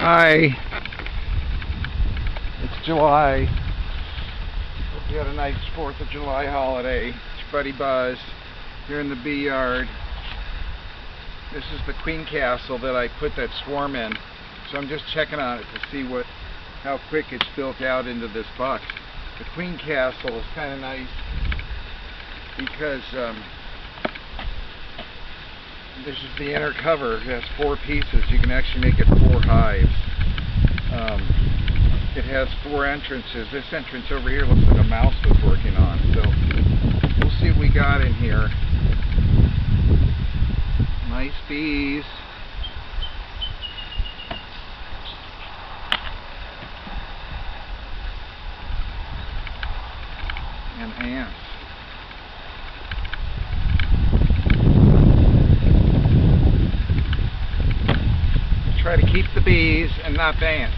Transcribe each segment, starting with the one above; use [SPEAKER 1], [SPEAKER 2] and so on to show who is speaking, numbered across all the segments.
[SPEAKER 1] Hi, it's July. Hope you had a nice 4th of July holiday. It's your buddy Buzz here in the bee yard. This is the queen castle that I put that swarm in. So I'm just checking on it to see how quick it's built out into this box. The queen castle is kind of nice because this is the inner cover. It has 4 pieces. You can actually make it 4 hives. It has 4 entrances. This entrance over here looks like a mouse was working on. So we'll see what we got in here. Nice bees. And ants. Try to keep the bees and not the ants.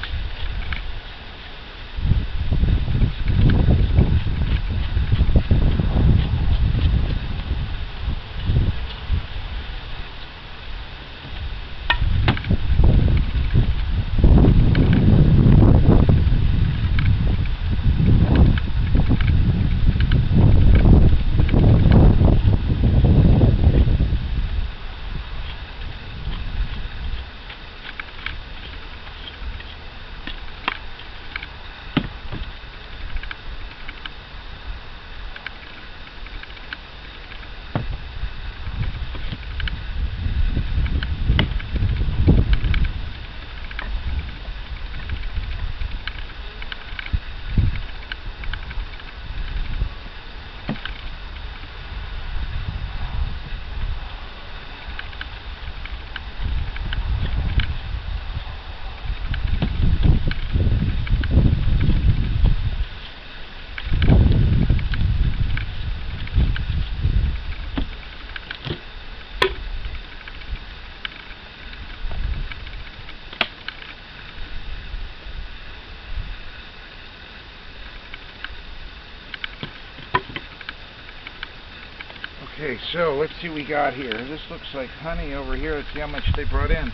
[SPEAKER 1] Okay, so let's see what we got here. This looks like honey over here. Let's see how much they brought in.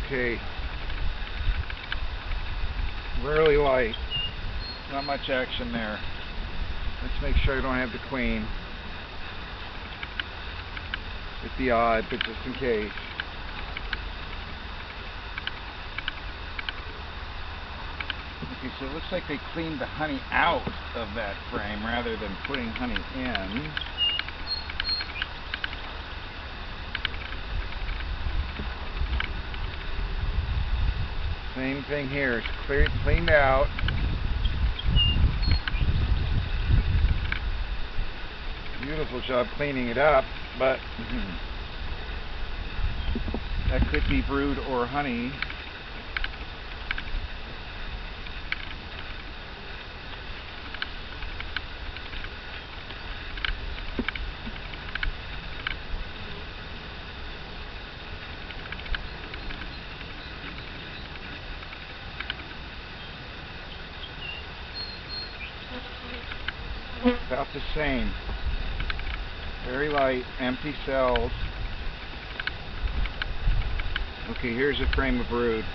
[SPEAKER 1] Okay. Really light. Not much action there. Let's make sure I don't have the queen. It'd be odd, but just in case. Okay, so it looks like they cleaned the honey out of that frame rather than putting honey in. Same thing here. It's cleaned out. Beautiful job cleaning it up, but that could be brood or honey. About the same. Very light, empty cells. Okay, here's a frame of brood.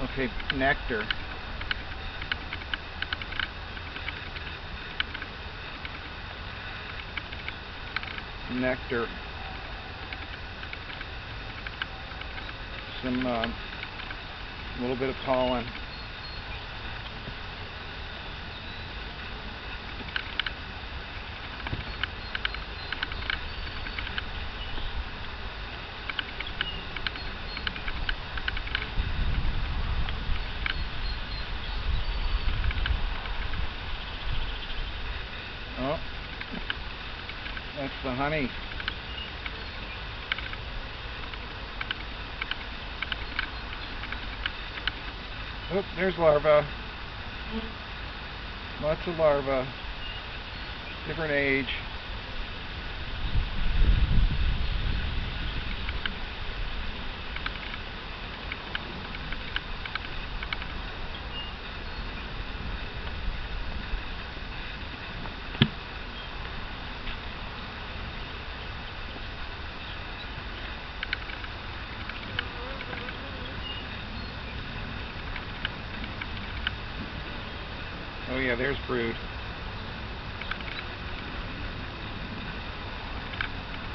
[SPEAKER 1] Okay, nectar. Nectar. Some little bit of pollen. Oh, that's the honey. Oh, there's larvae. Lots of larvae. Different age. Oh yeah, there's brood.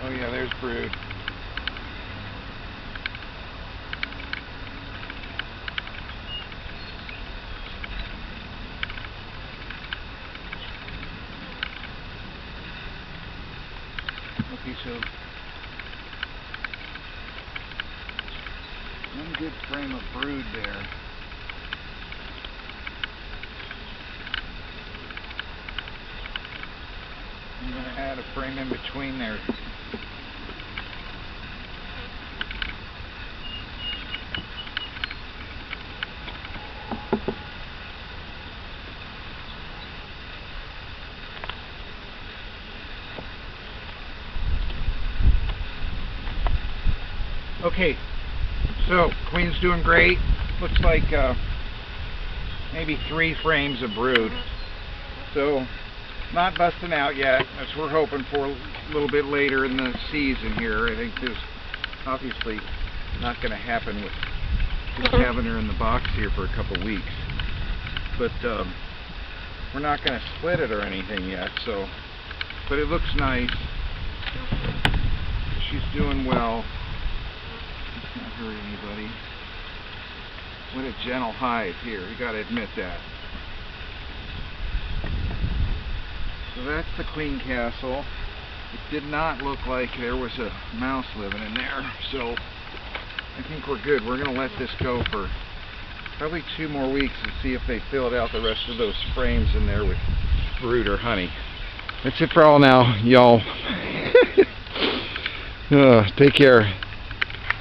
[SPEAKER 1] Oh yeah, there's brood. Okay, so one good frame of brood there. I'm going to add a frame in between there. Okay, so queen's doing great. Looks like maybe 3 frames of brood. So not busting out yet. That's what we're hoping for a little bit later in the season here. I think this obviously not going to happen with just having her in the box here for a couple weeks. But we're not going to split it or anything yet. So, but it looks nice. She's doing well. It's not hurt anybody. What a gentle hive here. You got to admit that. So that's the queen castle. It did not look like there was a mouse living in there, so I think we're good. We're going to let this go for probably 2 more weeks and see if they filled out the rest of those frames in there with brood or honey. That's it for all now, y'all. Take care.